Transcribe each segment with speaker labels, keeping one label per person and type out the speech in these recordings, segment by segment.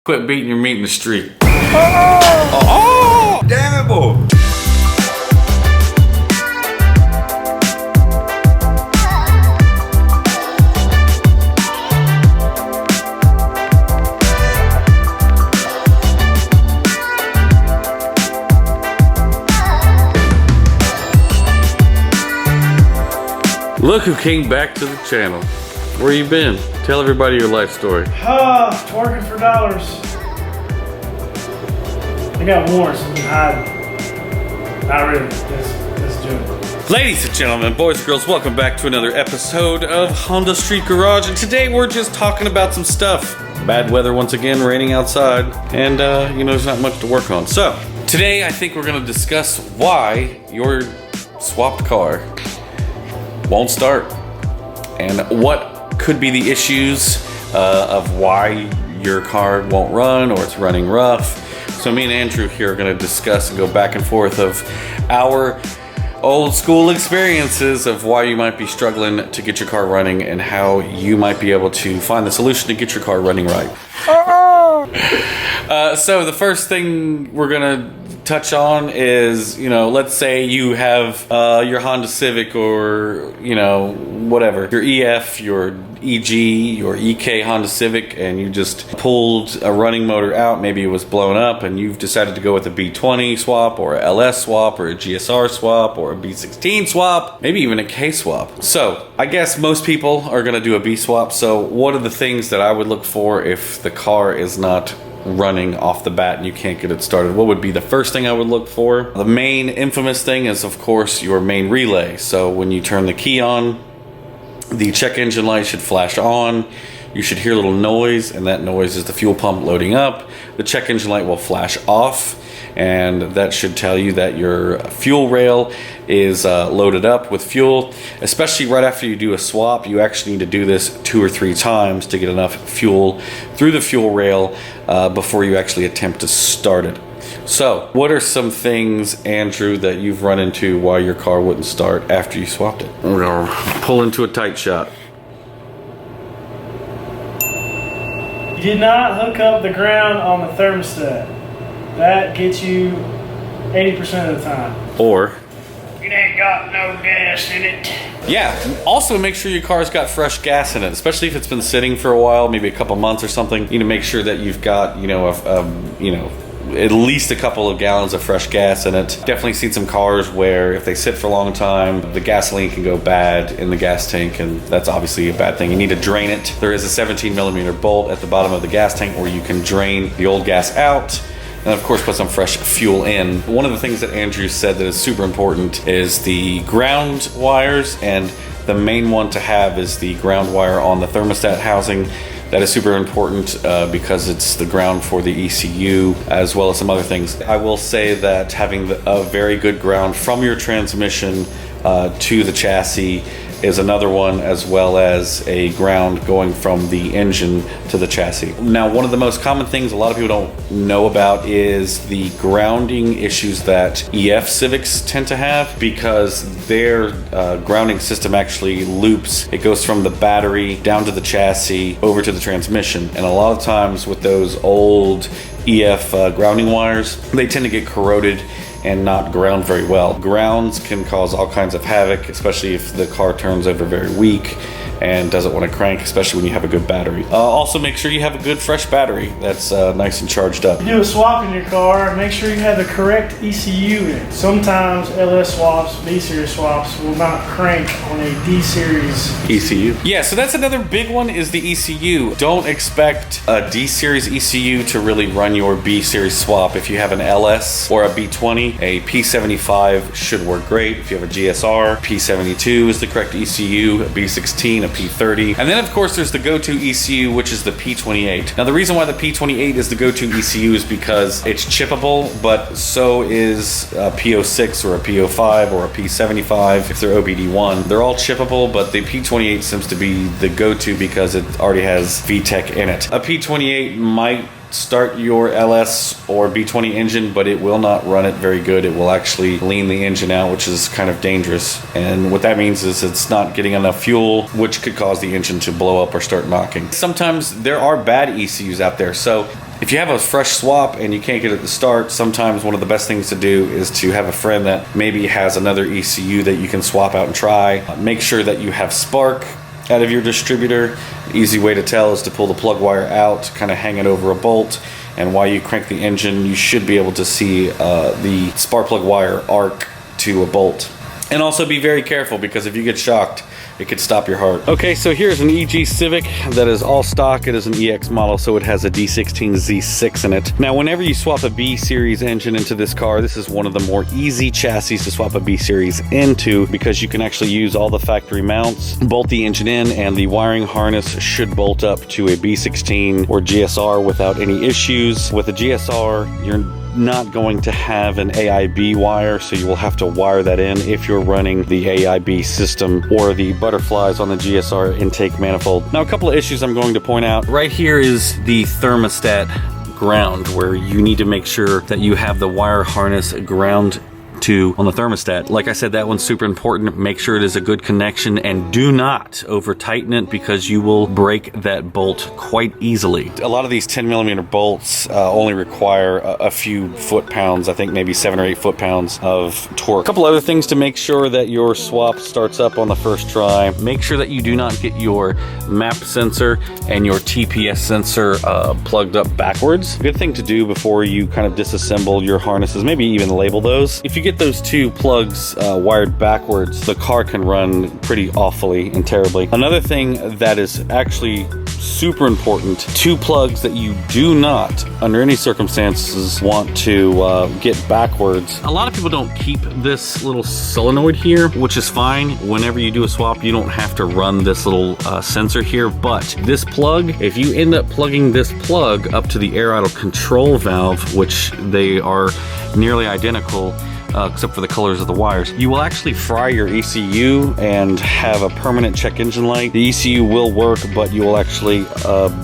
Speaker 1: Quit beating your meat in the street. Oh, damn it, boy. Look who came back to the channel. Where you been? Tell everybody your life story.
Speaker 2: Twerking for dollars. I got warrants, I've been hiding. Not really, that's joke.
Speaker 1: Ladies and gentlemen, boys and girls, welcome back to another episode of Honda Street Garage. And today we're just talking about some stuff. Bad weather once again, raining outside. And there's not much to work on. So, today I think we're gonna discuss why your swapped car won't start. And what could be the issues of why your car won't run or it's running rough. So me and Andrew here are going to discuss and go back and forth of our old school experiences of why you might be struggling to get your car running and how you might be able to find the solution to get your car running right. So the first thing we're going to touch on is, let's say you have your Honda Civic or, whatever, your EF, your EG, your EK Honda Civic, and you just pulled a running motor out. Maybe it was blown up and you've decided to go with a B20 swap or a LS swap or a GSR swap or a B16 swap, maybe even a K swap. So I guess most people are going to do a B swap. So what are the things that I would look for if the car is not running off the bat and you can't get it started? What would be the first thing I would look for? The main infamous thing is, of course, your main relay. So when you turn the key on, the check engine light should flash on. You should hear a little noise, and that noise is the fuel pump loading up. The check engine light will flash off, and that should tell you that your fuel rail is loaded up with fuel. Especially right after you do a swap, you actually need to do this 2 or 3 times to get enough fuel through the fuel rail before you actually attempt to start it. So, what are some things, Andrew, that you've run into why your car wouldn't start after you swapped it? We're gonna pull into a tight shot.
Speaker 2: You did not hook up the ground on the thermostat. That gets you 80% of the time.
Speaker 1: Or
Speaker 2: it ain't got no gas in it.
Speaker 1: yeah, also make sure your car's got fresh gas in it, especially if it's been sitting for a while, maybe a couple months or something. You need to make sure that you've got, at least a couple of gallons of fresh gas in it. Definitely seen some cars where if they sit for a long time, the gasoline can go bad in the gas tank, and that's obviously a bad thing. You need to drain it. There is a 17mm bolt at the bottom of the gas tank where you can drain the old gas out, and of course put some fresh fuel in. One of the things that Andrew said that is super important is the ground wires, and the main one to have is the ground wire on the thermostat housing. That is super important because it's the ground for the ECU as well as some other things. I will say that having a very good ground from your transmission to the chassis is another one, as well as a ground going from the engine to the chassis. Now, one of the most common things a lot of people don't know about is the grounding issues that EF Civics tend to have, because their grounding system actually loops. It goes from the battery down to the chassis over to the transmission. And a lot of times with those old EF grounding wires, they tend to get corroded and not ground very well. Grounds can cause all kinds of havoc, especially if the car turns over very weak and doesn't want to crank, especially when you have a good battery. Also make sure you have a good fresh battery that's nice and charged up.
Speaker 2: You do a swap in your car, make sure you have the correct ECU in it. Sometimes LS swaps, B-series swaps will not crank on a D-series
Speaker 1: ECU. Yeah, so that's another big one, is the ECU. Don't expect a D-series ECU to really run your B-series swap. If you have an LS or a B20, a P75 should work great. If you have a GSR, P72 is the correct ECU, a B16, a P30. And then of course there's the go-to ECU, which is the P28. Now the reason why the P28 is the go-to ECU is because it's chippable, but so is a P06 or a P05 or a P75 if they're OBD1. They're all chippable, but the P28 seems to be the go-to because it already has VTEC in it. A P28 might start your LS or B20 engine, but it will not run it very good. It will actually lean the engine out, which is kind of dangerous. And what that means is it's not getting enough fuel, which could cause the engine to blow up or start knocking. Sometimes there are bad ECUs out there. So If you have a fresh swap and you can't get it to start, sometimes one of the best things to do is to have a friend that maybe has another ECU that you can swap out and try. Make sure that you have spark out of your distributor. The easy way to tell is to pull the plug wire out, kind of hang it over a bolt, and while you crank the engine, you should be able to see the spark plug wire arc to a bolt. And also be very careful, because if you get shocked, it could stop your heart. Okay, so here's an EG Civic that is all stock. It is an EX model, so it has a D16 Z6 in it. Now, whenever you swap a B series engine into this car, this is one of the more easy chassis to swap a B series into, because you can actually use all the factory mounts, bolt the engine in, and the wiring harness should bolt up to a B16 or GSR without any issues. With a GSR, you're not going to have an AIB wire, so you will have to wire that in if you're running the AIB system or the butterflies on the GSR intake manifold. Now, a couple of issues I'm going to point out. Right here is the thermostat ground, where you need to make sure that you have the wire harness ground to on the thermostat. Like I said, that one's super important. Make sure it is a good connection, and do not over tighten it, because you will break that bolt quite easily. A lot of these 10mm bolts only require a few foot-pounds, I think maybe 7 or 8 foot-pounds of torque. A couple other things to make sure that your swap starts up on the first try. Make sure that you do not get your map sensor and your TPS sensor plugged up backwards. A good thing to do before you kind of disassemble your harnesses, maybe even label those. If you get those two plugs wired backwards, the car can run pretty awfully and terribly. Another thing that is actually super important, two plugs that you do not, under any circumstances, want to get backwards. A lot of people don't keep this little solenoid here, which is fine. Whenever you do a swap, you don't have to run this little sensor here, but this plug, if you end up plugging this plug up to the air idle control valve, which they are nearly identical, except for the colors of the wires, you will actually fry your ECU and have a permanent check engine light. The ECU will work, but you will actually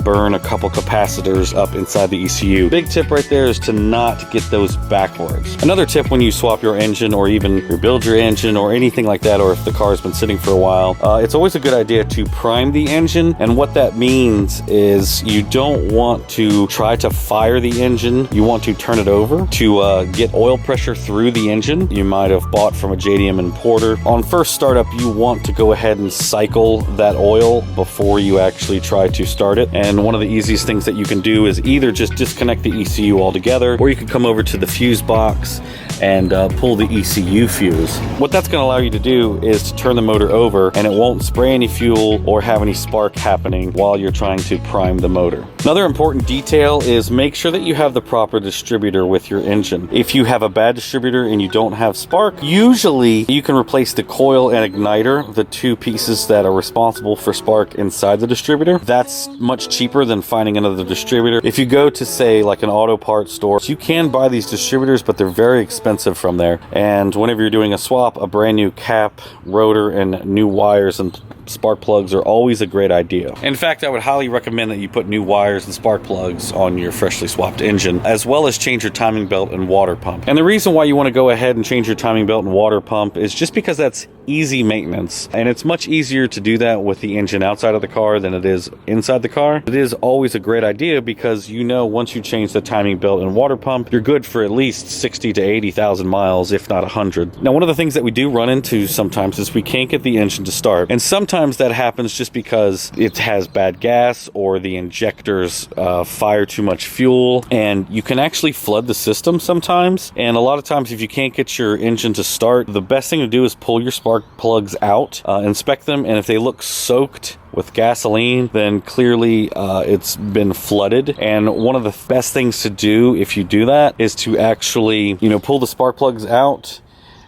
Speaker 1: burn a couple capacitors up inside the ECU. Big tip right there is to not get those backwards. Another tip when you swap your engine, or even rebuild your engine or anything like that, or if the car has been sitting for a while, it's always a good idea to prime the engine. And what that means is you don't want to try to fire the engine. You want to turn it over to get oil pressure through the engine you might have bought from a JDM importer. On first startup, you want to go ahead and cycle that oil before you actually try to start it. And one of the easiest things that you can do is either just disconnect the ECU altogether, or you can come over to the fuse box and pull the ECU fuse. What that's going to allow you to do is to turn the motor over, and it won't spray any fuel or have any spark happening while you're trying to prime the motor. Another important detail is make sure that you have the proper distributor with your engine. If you have a bad distributor and you don't have spark, usually you can replace the coil and igniter, the two pieces that are responsible for spark inside the distributor. That's much cheaper than finding another distributor. If you go to, say, like an auto parts store, you can buy these distributors, but they're very expensive from there. And whenever you're doing a swap, a brand new cap, rotor, and new wires and spark plugs are always a great idea. In fact, I would highly recommend that you put new wires and spark plugs on your freshly swapped engine, as well as change your timing belt and water pump. And the reason why you want to go ahead and change your timing belt and water pump is just because that's easy maintenance, and it's much easier to do that with the engine outside of the car than it is inside the car. It is always a great idea, because you know once you change the timing belt and water pump, you're good for at least 60 to 80,000 miles, if not 100. Now, one of the things that we do run into sometimes is we can't get the engine to start, and sometimes that happens just because it has bad gas or the injectors fire too much fuel, and you can actually flood the system sometimes. And a lot of times, if you can't get your engine to start, the best thing to do is pull your spark plugs out, inspect them, and if they look soaked with gasoline, then clearly it's been flooded. And one of the best things to do if you do that is to actually, pull the spark plugs out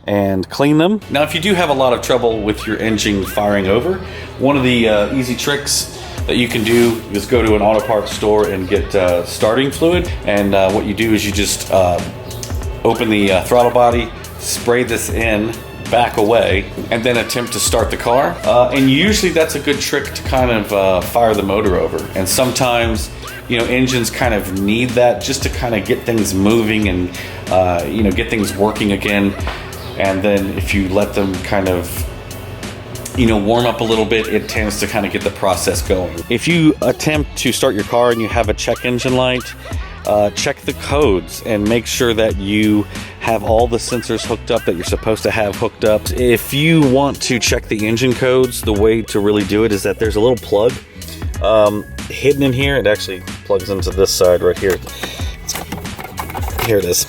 Speaker 1: and clean them. Now, if you do have a lot of trouble with your engine firing over, one of the easy tricks that you can do is go to an auto parts store and get starting fluid. And what you do is you just open the throttle body, spray this in, back away, and then attempt to start the car. And usually that's a good trick to kind of fire the motor over. And sometimes, engines kind of need that just to kind of get things moving and, get things working again. And then if you let them kind of, warm up a little bit, it tends to kind of get the process going. If you attempt to start your car and you have a check engine light, check the codes and make sure that you have all the sensors hooked up that you're supposed to have hooked up. If you want to check the engine codes, the way to really do it is that there's a little plug hidden in here. It actually plugs into this side right here. Here it is.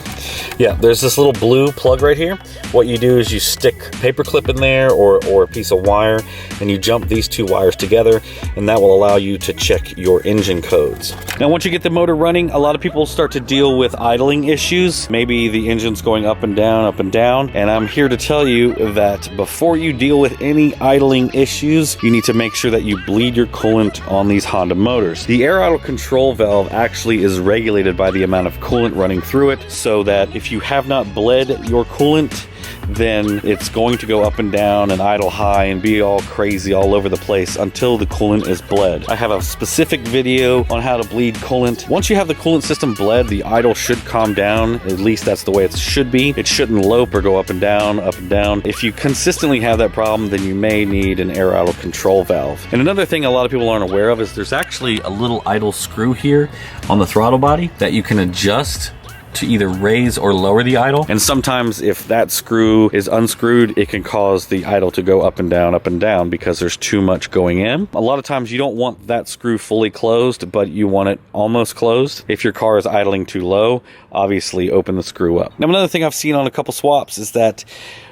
Speaker 1: Yeah, there's this little blue plug right here. What you do is you stick a paper clip in there or a piece of wire, and you jump these two wires together, and that will allow you to check your engine codes. Now, once you get the motor running, a lot of people start to deal with idling issues. Maybe the engine's going up and down, and I'm here to tell you that before you deal with any idling issues, you need to make sure that you bleed your coolant on these Honda motors. The air idle control valve actually is regulated by the amount of coolant running through it, so that if you have not bled your coolant, then it's going to go up and down and idle high and be all crazy all over the place until the coolant is bled. I have a specific video on how to bleed coolant. Once you have the coolant system bled, the idle should calm down. At least that's the way it should be. It shouldn't lope or go up and down, up and down. If you consistently have that problem, then you may need an air idle control valve. And another thing a lot of people aren't aware of is there's actually a little idle screw here on the throttle body that you can adjust to either raise or lower the idle. And sometimes if that screw is unscrewed, it can cause the idle to go up and down because there's too much going in. A lot of times you don't want that screw fully closed, but you want it almost closed. If your car is idling too low, obviously open the screw up. Now, another thing I've seen on a couple swaps is that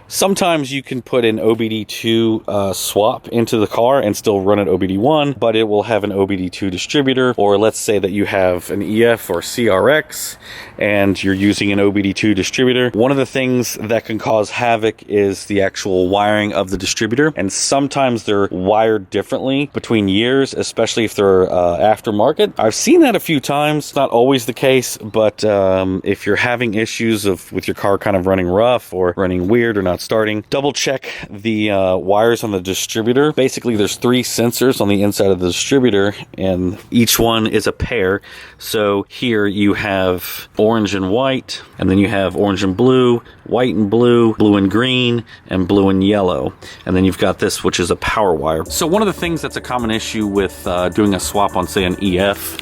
Speaker 1: sometimes you can put an OBD2 swap into the car and still run it OBD1, but it will have an OBD2 distributor. Or let's say that you have an EF or CRX and you're using an OBD2 distributor. One of the things that can cause havoc is the actual wiring of the distributor. And sometimes they're wired differently between years, especially if they're aftermarket. I've seen that a few times. It's not always the case, but if you're having issues with your car kind of running rough or running weird or not starting, double check the wires on the distributor. Basically, there's 3 sensors on the inside of the distributor, and each one is a pair. So here you have orange and white, and then you have orange and blue, white and blue, blue and green, and blue and yellow. And then you've got this, which is a power wire. So one of the things that's a common issue with doing a swap on, say, an EF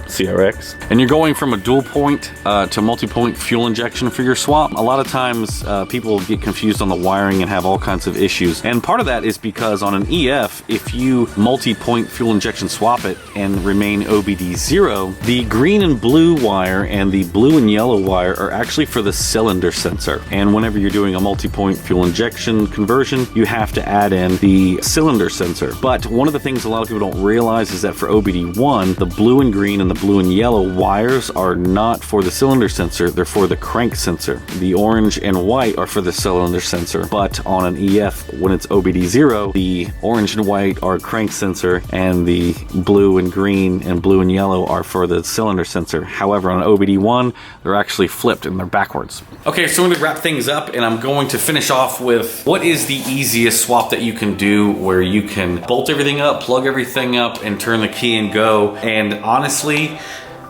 Speaker 1: CRX, and you're going from a dual point to multi-point fuel injection for your swap, a lot of times people get confused on the wiring and have all kinds of issues. And part of that is because on an EF, if you multi-point fuel injection swap it and remain OBD0, the green and blue wire and the blue and yellow wire are actually for the cylinder sensor. And whenever you're doing a multi-point fuel injection conversion, you have to add in the cylinder sensor. But one of the things a lot of people don't realize is that for OBD1, the blue and green and the blue and yellow wires are not for the cylinder sensor, they're for the crank sensor. The orange and white are for the cylinder sensor, but on an EF, when it's OBD0, the orange and white are crank sensor, and the blue and green and blue and yellow are for the cylinder sensor. However, on an OBD1, they're actually flipped and they're backwards. Okay, so I'm going to wrap things up, and I'm going to finish off with what is the easiest swap that you can do where you can bolt everything up, plug everything up, and turn the key and go. And honestly,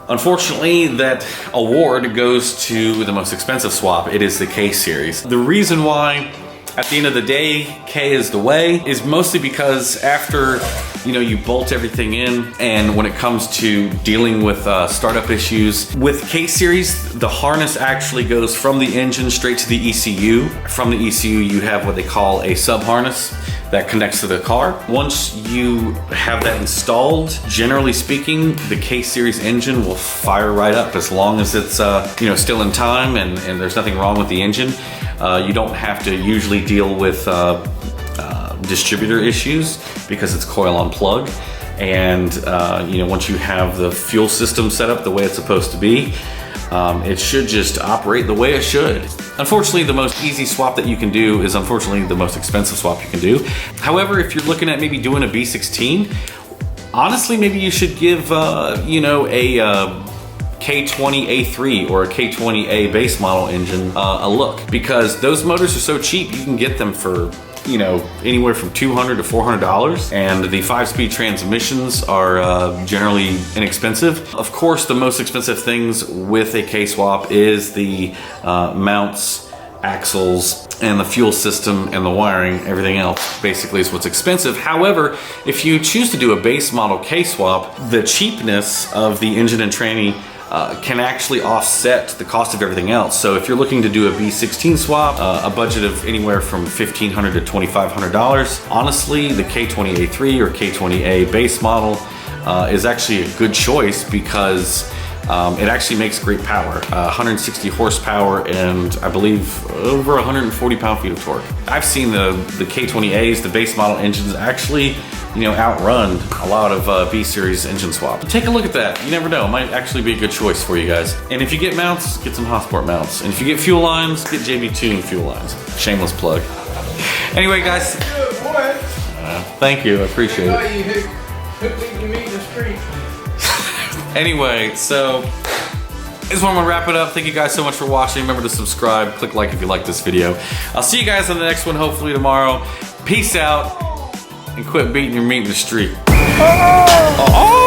Speaker 1: unfortunately, that award goes to the most expensive swap. It is the K series. The reason why, at the end of the day, K is the way, is mostly because after you bolt everything in, and when it comes to dealing with startup issues with K series, the harness actually goes from the engine straight to the ECU. From the ECU, you have what they call a sub harness that connects to the car. Once you have that installed, generally speaking, the K series engine will fire right up as long as it's still in time and there's nothing wrong with the engine. You don't have to usually deal with distributor issues because it's coil on plug. And once you have the fuel system set up the way it's supposed to be, it should just operate the way it should. Unfortunately, the most easy swap that you can do is unfortunately the most expensive swap you can do. However, if you're looking at maybe doing a B16, honestly, maybe you should give a K20A3 or a K20A base model engine a look, because those motors are so cheap, you can get them for anywhere from $200 to $400, and the 5-speed transmissions are generally inexpensive. Of course, the most expensive things with a K-swap is the mounts, axles, and the fuel system and the wiring. Everything else basically is what's expensive. However, if you choose to do a base model K-swap, the cheapness of the engine and tranny can actually offset the cost of everything else. So if you're looking to do a B16 swap, a budget of anywhere from $1,500 to $2,500, honestly, the K20A3 or K20A base model is actually a good choice because it actually makes great power. 160 horsepower and I believe over 140 pound-feet of torque. I've seen the K20As, the base model engines, actually outrun a lot of B-Series engine swap. Take a look at that. You never know. It might actually be a good choice for you guys. And if you get mounts, get some Hotsport mounts. And if you get fuel lines, get JB Tuning fuel lines. Shameless plug. Anyway, guys. Thank you. I appreciate it. Anyway, so this is where I'm gonna wrap it up. Thank you guys so much for watching. Remember to subscribe, click like if you like this video. I'll see you guys on the next one, hopefully tomorrow. Peace out, and quit beating your meat in the street. Oh!